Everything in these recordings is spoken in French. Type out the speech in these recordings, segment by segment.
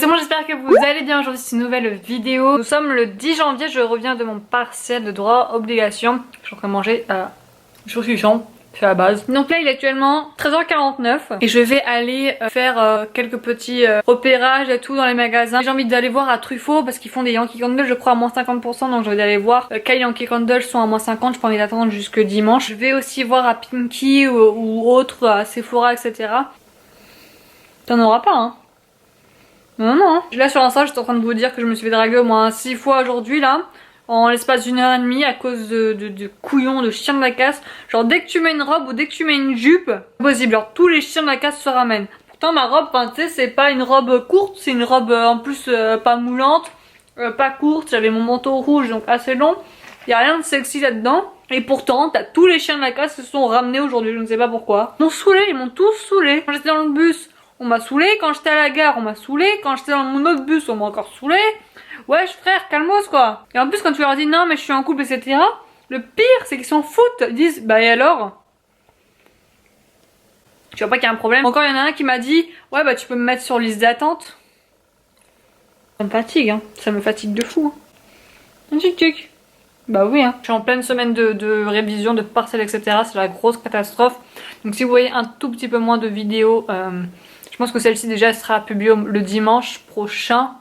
tout le monde, j'espère que vous allez bien. Aujourd'hui c'est une nouvelle vidéo. Nous sommes le 10 janvier, je reviens de mon partiel de droit obligation. Je suis en train de manger saucisson, c'est la base. Donc là il est actuellement 13h49 et je vais aller faire quelques petits repérages et tout dans les magasins. J'ai envie d'aller voir à Truffaut parce qu'ils font des Yankee Candle je crois à moins 50%, donc j'ai envie d'aller voir quels Yankee Candle sont à moins 50. Je peux envie d'attendre jusque dimanche. Je vais aussi voir à Pinky ou autre, à Sephora, etc. T'en auras pas hein? Non, non. Là sur l'instant j'étais en train de vous dire que je me suis fait draguer au moins 6 fois aujourd'hui là. En l'espace d'une heure et demie à cause de couillons, de chiens de la casse. Genre dès que tu mets une robe ou dès que tu mets une jupe, c'est possible. Genre tous les chiens de la casse se ramènent. Pourtant ma robe, tu sais, c'est pas une robe courte, c'est une robe en plus pas moulante, pas courte. J'avais mon manteau rouge donc assez long. Y a rien de sexy là-dedans. Et pourtant, t'as tous les chiens de la casse qui se sont ramenés aujourd'hui, je ne sais pas pourquoi. Ils m'ont saoulé, ils m'ont tous saoulé. Quand j'étais dans le bus, on m'a saoulé. Quand j'étais à la gare, on m'a saoulé. Quand j'étais dans mon autre bus, on m'a encore saoulé. Wesh frère, calmos quoi. Et en plus quand tu leur dis non mais je suis en couple etc, le pire c'est qu'ils s'en foutent. Ils disent bah et alors? Tu vois pas qu'il y a un problème? Encore il y en a un qui m'a dit ouais bah tu peux me mettre sur liste d'attente. Ça me fatigue hein, ça me fatigue de fou. Un tic. Bah oui hein. Je suis en pleine semaine de révision, de partiel etc, c'est la grosse catastrophe. Donc si vous voyez un tout petit peu moins de vidéos, je pense que celle-ci déjà sera publiée le dimanche prochain.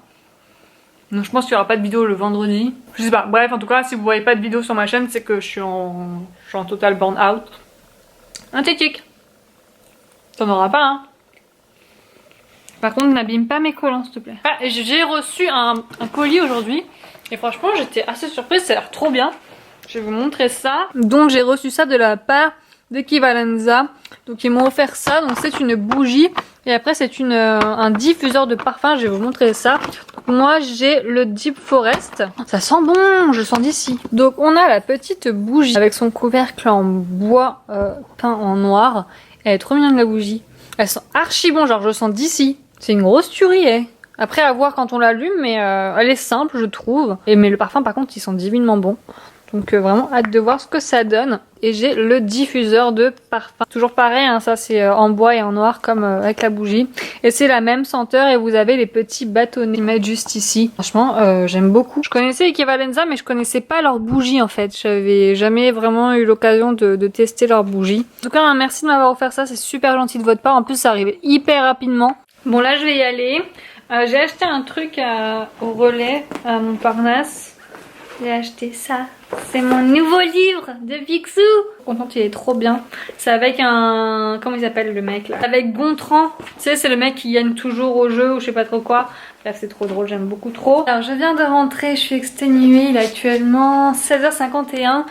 Donc je pense qu'il n'y aura pas de vidéo le vendredi. Je sais pas, bref en tout cas si vous voyez pas de vidéo sur ma chaîne c'est que je suis en total burn out. Un tic. T'en auras pas hein. Par contre n'abîme pas mes collants s'il te plaît. Ah, et j'ai reçu un colis aujourd'hui. Et franchement j'étais assez surprise, ça a l'air trop bien. Je vais vous montrer ça. Donc j'ai reçu ça de la part d'Equivalenza. Donc ils m'ont offert ça, donc c'est une bougie. Et après c'est un diffuseur de parfum, je vais vous montrer ça. Donc moi j'ai le Deep Forest. Ça sent bon, je sens d'ici. Donc on a la petite bougie avec son couvercle en bois peint en noir. Elle est trop mignonne la bougie. Elle sent archi bon, genre je sens d'ici. C'est une grosse tuerie eh. Après à voir quand on l'allume, mais elle est simple je trouve. Mais le parfum par contre il sent divinement bon. Donc vraiment hâte de voir ce que ça donne. Et j'ai le diffuseur de parfum. Toujours pareil, hein, ça c'est en bois et en noir comme avec la bougie. Et c'est la même senteur et vous avez les petits bâtonnets qu'ils mettent juste ici. Franchement j'aime beaucoup. Je connaissais Equivalenza mais je connaissais pas leur bougie en fait. J'avais jamais vraiment eu l'occasion de tester leur bougie. En tout cas merci de m'avoir offert ça, c'est super gentil de votre part. En plus ça arrivait hyper rapidement. Bon là je vais y aller. J'ai acheté un truc au relais à Montparnasse. J'ai acheté ça. C'est mon nouveau livre de Picsou. Contente, il est trop bien. C'est avec un... Comment il s'appelle le mec là? Avec Gontran. Tu sais, c'est le mec qui gagne toujours au jeu ou je sais pas trop quoi. Bref, c'est trop drôle, j'aime beaucoup trop. Alors, je viens de rentrer, je suis exténuée. Il est actuellement 16h51.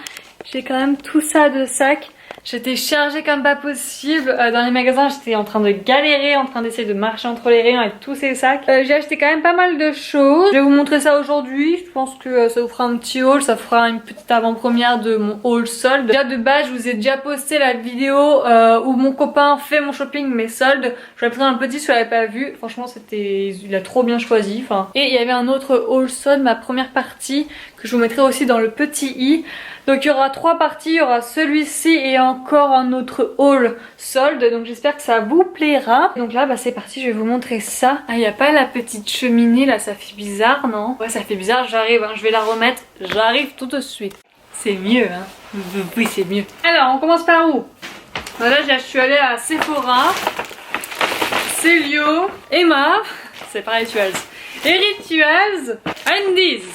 J'ai quand même tout ça de sac. J'étais chargée comme pas possible. Dans les magasins, j'étais en train de galérer, en train d'essayer de marcher entre les rayons avec tous ces sacs. J'ai acheté quand même pas mal de choses. Je vais vous montrer ça aujourd'hui. Je pense que ça vous fera un petit haul. Ça fera une petite avant-première de mon haul solde. Déjà de base, je vous ai déjà posté la vidéo où mon copain fait mon shopping, mes soldes. Je vais prendre un petit si vous l'avez pas vu. Franchement, il a trop bien choisi. Enfin. Et il y avait un autre haul solde, ma première partie, que je vous mettrai aussi dans le petit i. Donc il y aura 3 parties, il y aura celui-ci et encore un autre haul solde. Donc j'espère que ça vous plaira. Donc là bah c'est parti, je vais vous montrer ça. Ah il n'y a pas la petite cheminée là, ça fait bizarre non? Ouais ça fait bizarre, j'arrive, hein. Je vais la remettre, j'arrive tout de suite. C'est mieux hein. Oui c'est mieux. Alors on commence par où? Là je suis allée à Sephora, Célio, Emma, c'est pas Rituals, et Rituals, Andy's.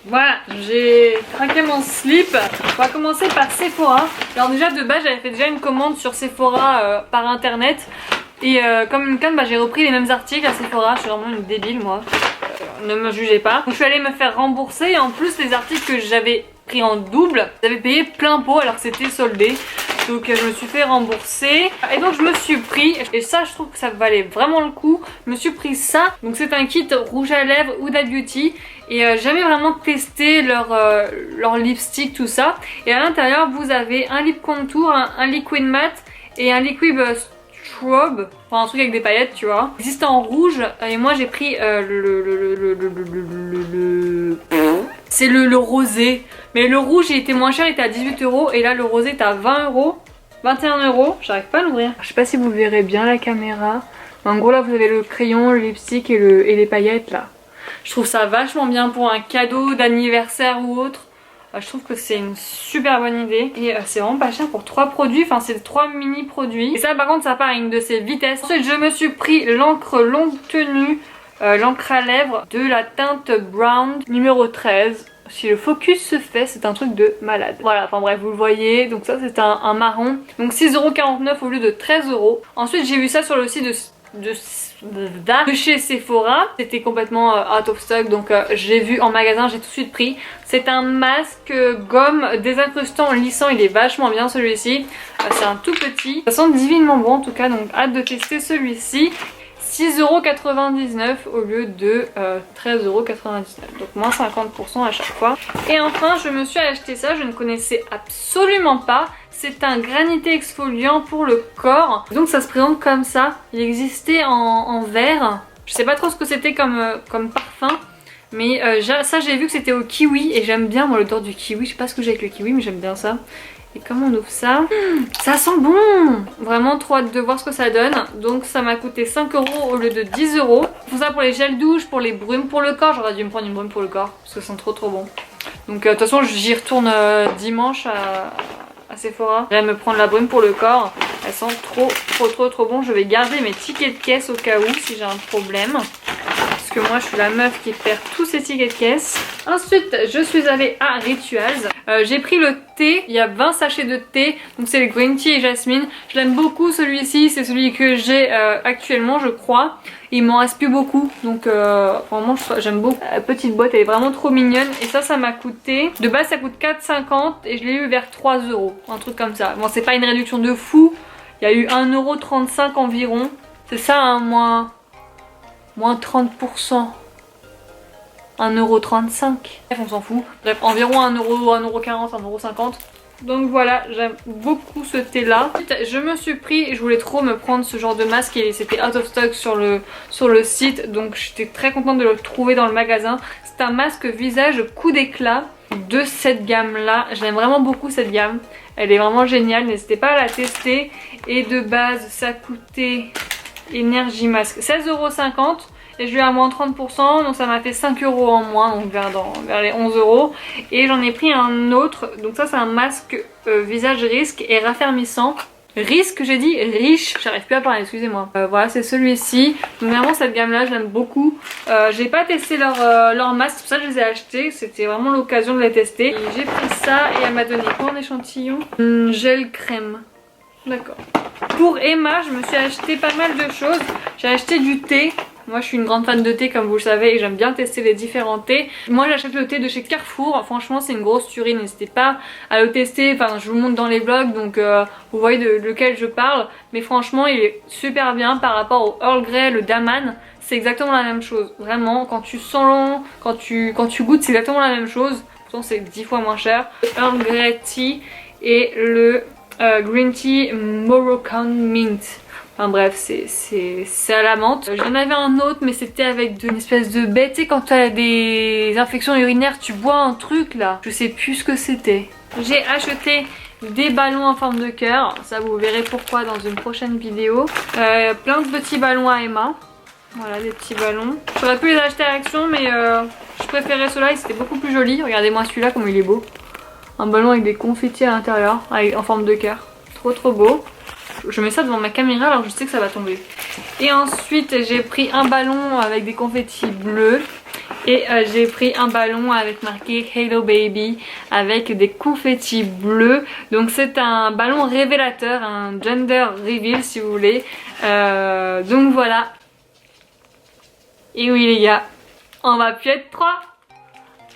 Voilà, j'ai craqué mon slip. On va commencer par Sephora. Alors déjà de base j'avais fait déjà une commande sur Sephora par internet. Et comme une conne, j'ai repris les mêmes articles à Sephora. Je suis vraiment une débile moi. Ne me jugez pas. Donc, je suis allée me faire rembourser. Et en plus les articles que j'avais pris en double, j'avais payé plein pot alors que c'était soldé. Donc je me suis fait rembourser. Et donc je me suis pris, et ça je trouve que ça valait vraiment le coup, je me suis pris ça. Donc c'est un kit rouge à lèvres Huda Beauty. Et jamais vraiment testé leur lipstick tout ça. Et à l'intérieur vous avez un lip contour, un liquid matte et un liquid strobe. Enfin un truc avec des paillettes tu vois. Il existe en rouge et moi j'ai pris c'est le rosé. Mais le rouge il était moins cher, il était à 18 € et là le rosé est à 20 €. 21 €. J'arrive pas à l'ouvrir. Je sais pas si vous verrez bien la caméra. En gros là vous avez le crayon, le lipstick et les paillettes là. Je trouve ça vachement bien pour un cadeau d'anniversaire ou autre. Je trouve que c'est une super bonne idée. Et c'est vraiment pas cher pour 3 produits. Enfin c'est 3 mini produits. Et ça par contre ça part à une de ses vitesses. Ensuite je me suis pris l'encre longue tenue. L'encre à lèvres de la teinte Brown numéro 13. Si le focus se fait, c'est un truc de malade. Voilà, enfin bref, vous le voyez. Donc ça c'est un marron. Donc 6,49€ au lieu de 13€. Ensuite j'ai vu ça sur le site de chez Sephora. C'était complètement out of stock, donc j'ai vu en magasin, j'ai tout de suite pris. C'est un masque gomme désincrustant lissant, il est vachement bien celui-ci. C'est un tout petit, ça sent divinement bon en tout cas, donc hâte de tester celui-ci. 6,99€ au lieu de 13,99€, donc moins 50% à chaque fois. Et enfin je me suis acheté ça, je ne connaissais absolument pas. C'est un granité exfoliant pour le corps. Donc ça se présente comme ça. Il existait en verre. Je sais pas trop ce que c'était comme parfum. Mais ça j'ai vu que c'était au kiwi. Et j'aime bien moi l'odeur du kiwi. Je sais pas ce que j'ai avec le kiwi mais j'aime bien ça. Et comment on ouvre ça? Ça sent bon! Vraiment trop hâte de voir ce que ça donne. Donc ça m'a coûté 5€ au lieu de 10€. Pour ça, pour les gels douche, pour les brumes pour le corps. J'aurais dû me prendre une brume pour le corps. Parce que ça sent trop bon. Donc de toute façon j'y retourne dimanche à Sephora. Je vais me prendre la brume pour le corps. Elle sent trop bon. Je vais garder mes tickets de caisse au cas où si j'ai un problème. Parce que moi je suis la meuf qui perd tous ces tickets de caisse. Ensuite je suis allée à Rituals. J'ai pris le thé. Il y a 20 sachets de thé. Donc c'est le green tea et jasmine. Je l'aime beaucoup celui-ci. C'est celui que j'ai actuellement je crois. Il m'en reste plus beaucoup. Donc vraiment j'aime beaucoup. La petite boîte elle est vraiment trop mignonne. Et ça m'a coûté. De base ça coûte 4,50 et je l'ai eu vers 3€. Un truc comme ça. Bon c'est pas une réduction de fou. Il y a eu 1,35€ environ. C'est ça hein, moins 30%. 1,35€. Bref, on s'en fout. Bref, environ 1€, 1,40€, 1,50€. Donc voilà, j'aime beaucoup ce thé là. Je me suis pris, je voulais trop me prendre ce genre de masque et c'était out of stock sur le site. Donc j'étais très contente de le trouver dans le magasin. C'est un masque visage coup d'éclat de cette gamme là. J'aime vraiment beaucoup cette gamme. Elle est vraiment géniale, n'hésitez pas à la tester. Et de base, ça coûtait Energy Mask 16,50€ et je l'ai eu à moins 30%, donc ça m'a fait 5€ en moins, donc vers les 11€. Et j'en ai pris un autre, donc ça c'est un masque visage risque et raffermissant. Risque, j'ai dit riche, j'arrive plus à parler, excusez-moi. Voilà, c'est celui-ci. Donc vraiment cette gamme là, je l'aime beaucoup. J'ai pas testé leur masque, c'est pour ça que je les ai achetés. C'était vraiment l'occasion de les tester. Et j'ai pris ça et elle m'a donné quoi en échantillon? Gel crème. D'accord. Pour Emma, je me suis acheté pas mal de choses. J'ai acheté du thé. Moi je suis une grande fan de thé comme vous le savez et j'aime bien tester les différents thés. Moi j'achète le thé de chez Carrefour, franchement c'est une grosse tuerie, n'hésitez pas à le tester, enfin je vous montre dans les vlogs donc vous voyez de lequel je parle. Mais franchement il est super bien par rapport au Earl Grey, le Daman, c'est exactement la même chose. Vraiment quand tu sens, quand tu goûtes c'est exactement la même chose, pourtant c'est 10 fois moins cher. Le Earl Grey Tea et le Green Tea Moroccan Mint. Enfin bref, c'est à la menthe. J'en avais un autre mais c'était avec une espèce de baie. Tu sais quand tu as des infections urinaires, tu bois un truc là. Je sais plus ce que c'était. J'ai acheté des ballons en forme de cœur. Ça vous verrez pourquoi dans une prochaine vidéo. Plein de petits ballons à Emma. Voilà des petits ballons. J'aurais pu les acheter à Action mais je préférais ceux-là, ils étaient beaucoup plus jolis. Regardez-moi celui-là comme il est beau. Un ballon avec des confettis à l'intérieur en forme de cœur. Trop beau. Je mets ça devant ma caméra alors je sais que ça va tomber. Et ensuite j'ai pris un ballon avec des confettis bleus. Et j'ai pris un ballon avec marqué Hello Baby avec des confettis bleus. Donc c'est un ballon révélateur, un gender reveal si vous voulez. Donc voilà. Et oui les gars, on va plus être 3,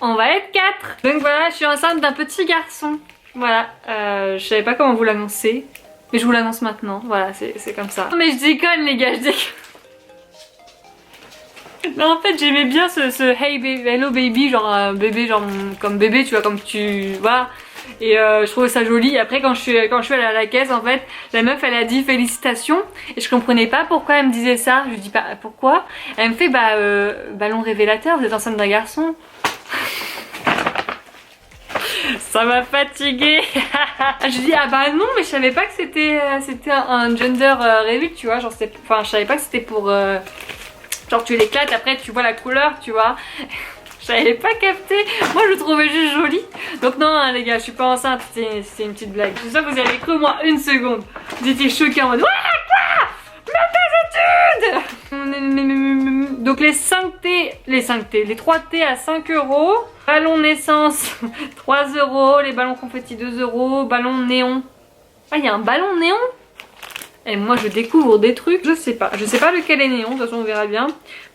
on va être 4. Donc voilà, je suis enceinte d'un petit garçon. Voilà, je savais pas comment vous l'annoncer. Mais je vous l'annonce maintenant, voilà, c'est comme ça. Non mais je déconne les gars, je déconne. Mais en fait j'aimais bien ce hey baby, hello baby, genre bébé, genre comme bébé, tu vois, comme tu... Voilà. Et je trouvais ça joli. Après quand je suis allée à la caisse en fait, la meuf elle a dit félicitations. Et je comprenais pas pourquoi elle me disait ça. Je lui dis pas pourquoi. Elle me fait bah ballon révélateur, vous êtes enceinte d'un garçon. Ça m'a fatiguée. Je dis ah bah non mais je savais pas que c'était un gender reveal, tu vois, genre enfin je savais pas que c'était pour genre tu l'éclates après tu vois la couleur, tu vois. J'avais pas capté. Moi je le trouvais juste joli. Donc non hein, les gars, je suis pas enceinte, c'est une petite blague. Je suis sûre que vous avez cru au moins une seconde. Vous étiez choqués en mode ouais quoi, mais tes études. Donc les 5T, les 3T à 5 €. Ballon naissance 3 €. Les ballons confetti 2 €. Ballon néon. Ah il y a un ballon néon. Et moi je découvre des trucs, je sais pas lequel est néon, de toute façon on verra bien.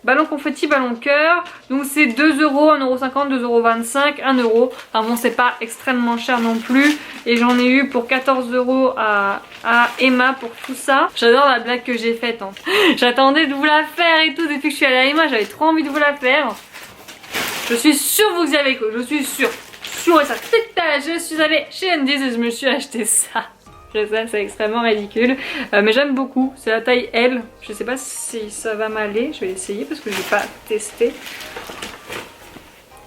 Ballon confetti, ballon cœur, donc c'est 2 €, 1,50 €, 2,25 €, 1 €. Enfin bon c'est pas extrêmement cher non plus. Et j'en ai eu pour 14 € à Emma pour tout ça. J'adore la blague que j'ai faite. Hein. J'attendais de vous la faire et tout, depuis que je suis allée à Emma, j'avais trop envie de vous la faire. Je suis sûre que vous y avez cru, je suis sûre. Sûre et ça. Je suis allée chez Andy's et je me suis acheté ça. Je sais, c'est extrêmement ridicule, mais j'aime beaucoup. C'est la taille L. Je sais pas si ça va m'aller. Je vais essayer parce que je n'ai pas testé.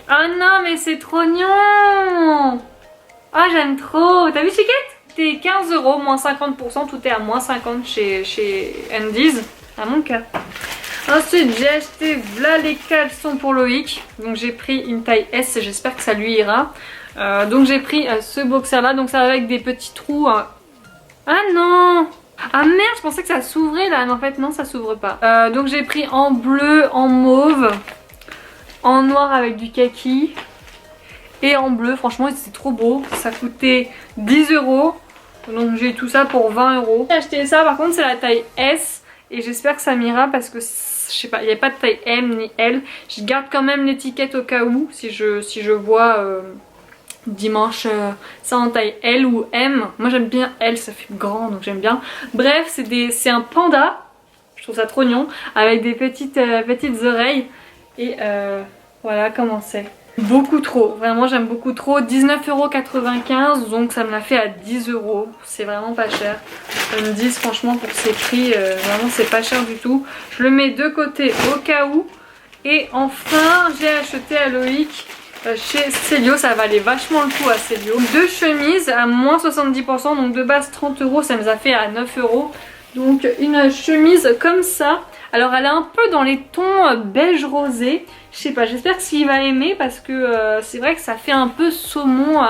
Ah non, mais c'est trop mignon. Ah, j'aime trop. T'as vu, Chiquette? C'était 15 €, moins 50%. Tout est à moins 50 chez Andy's. À mon cœur. Ensuite, j'ai acheté voilà les caleçons pour Loïc. Donc, j'ai pris une taille S. J'espère que ça lui ira. Donc, j'ai pris ce boxer là. Donc, ça va avec des petits trous. Ah non! Ah merde, je pensais que ça s'ouvrait là, mais en fait non, ça s'ouvre pas. Donc j'ai pris en bleu, en mauve, en noir avec du kaki et en bleu. Franchement c'est trop beau, ça coûtait 10 €. Donc j'ai tout ça pour 20 €. J'ai acheté ça, par contre c'est la taille S et j'espère que ça m'ira parce que je sais pas, il n'y a pas de taille M ni L. Je garde quand même l'étiquette au cas où si je vois... dimanche ça en taille L ou M. Moi j'aime bien L, ça fait grand donc j'aime bien. Bref c'est un panda. Je trouve ça trop mignon avec des petites oreilles. Et voilà comment c'est. Beaucoup trop, vraiment j'aime beaucoup trop. 19,95 € donc ça me l'a fait à 10 €. C'est vraiment pas cher. Ils me disent franchement pour ces prix vraiment c'est pas cher du tout. Je le mets de côté au cas où. Et enfin j'ai acheté à Loïc chez Célio, ça valait vachement le coup à Célio. Deux chemises à moins 70%, donc de base 30 €, ça nous a fait à 9 €. Donc une chemise comme ça. Alors elle est un peu dans les tons beige rosé. Je sais pas, j'espère qu'il va aimer parce que c'est vrai que ça fait un peu saumon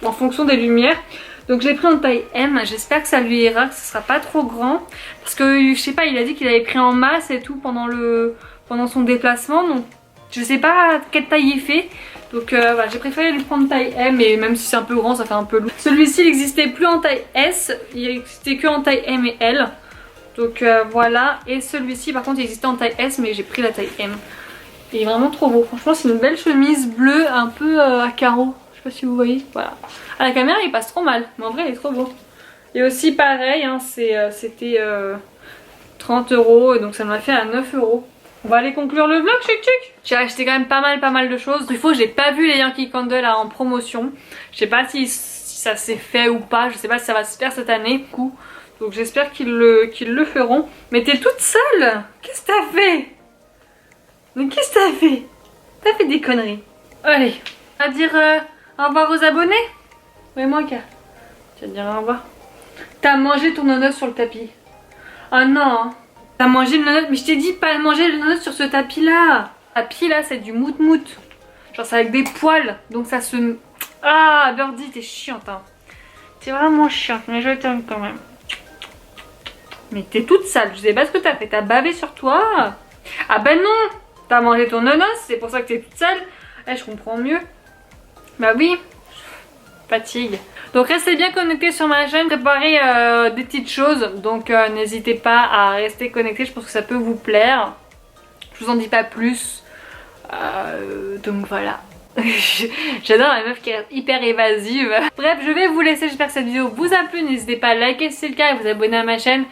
en fonction des lumières. Donc je l'ai pris en taille M, j'espère que ça lui ira, que ce sera pas trop grand. Parce que je sais pas, il a dit qu'il avait pris en masse et tout pendant son déplacement. Donc je sais pas quelle taille il fait. Donc voilà, j'ai préféré lui prendre taille M. Et même si c'est un peu grand, ça fait un peu lourd. Celui-ci il n'existait plus en taille S, il existait que en taille M et L. Donc voilà, et celui-ci par contre il existait en taille S, mais j'ai pris la taille M. Il est vraiment trop beau, franchement c'est une belle chemise bleue un peu à carreaux. Je sais pas si vous voyez, voilà. À la caméra il passe trop mal, mais en vrai il est trop beau. Et aussi pareil, hein, c'était 30 €, et donc ça m'a fait à 9 €. On va aller conclure le vlog, chic chic. J'ai acheté quand même pas mal de choses. Il faut, j'ai pas vu les Yankee Candle en promotion. Je sais pas si ça s'est fait ou pas, je sais pas si ça va se faire cette année. Donc j'espère qu'ils le feront. Mais t'es toute seule. Qu'est-ce que t'as fait? Mais qu'est-ce que t'as fait? T'as fait des conneries. Allez, à dire au revoir aux abonnés. Oui moi Tu vas dire au revoir. T'as mangé ton nonos sur le tapis. Oh non. T'as mangé le nonos, mais je t'ai dit pas manger le nonos sur ce tapis là. Le tapis là c'est du mout-mout. Genre c'est avec des poils. Donc ça se... Ah Birdie t'es chiante hein. T'es vraiment chiante mais je t'aime quand même. Mais t'es toute sale, je sais pas ce que t'as fait. T'as bavé sur toi. Ah ben non. T'as mangé ton nonos, c'est pour ça que t'es toute sale. Eh je comprends mieux. Bah oui. Fatigue. Donc restez bien connectés sur ma chaîne, préparez des petites choses. Donc n'hésitez pas à rester connectés, je pense que ça peut vous plaire. Je vous en dis pas plus. Donc voilà. J'adore la meuf qui est hyper évasive. Bref, je vais vous laisser, j'espère que cette vidéo vous a plu. N'hésitez pas à liker si c'est le cas et vous abonner à ma chaîne.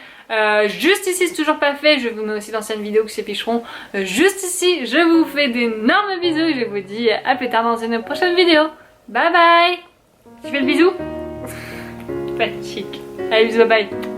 Juste ici, c'est toujours pas fait, je vous mets aussi d'anciennes vidéos qui s'afficheront juste ici. Je vous fais d'énormes bisous et je vous dis à plus tard dans une prochaine vidéo. Bye bye. Tu fais le bisou? Fatigue. Allez, bisous, bye bye.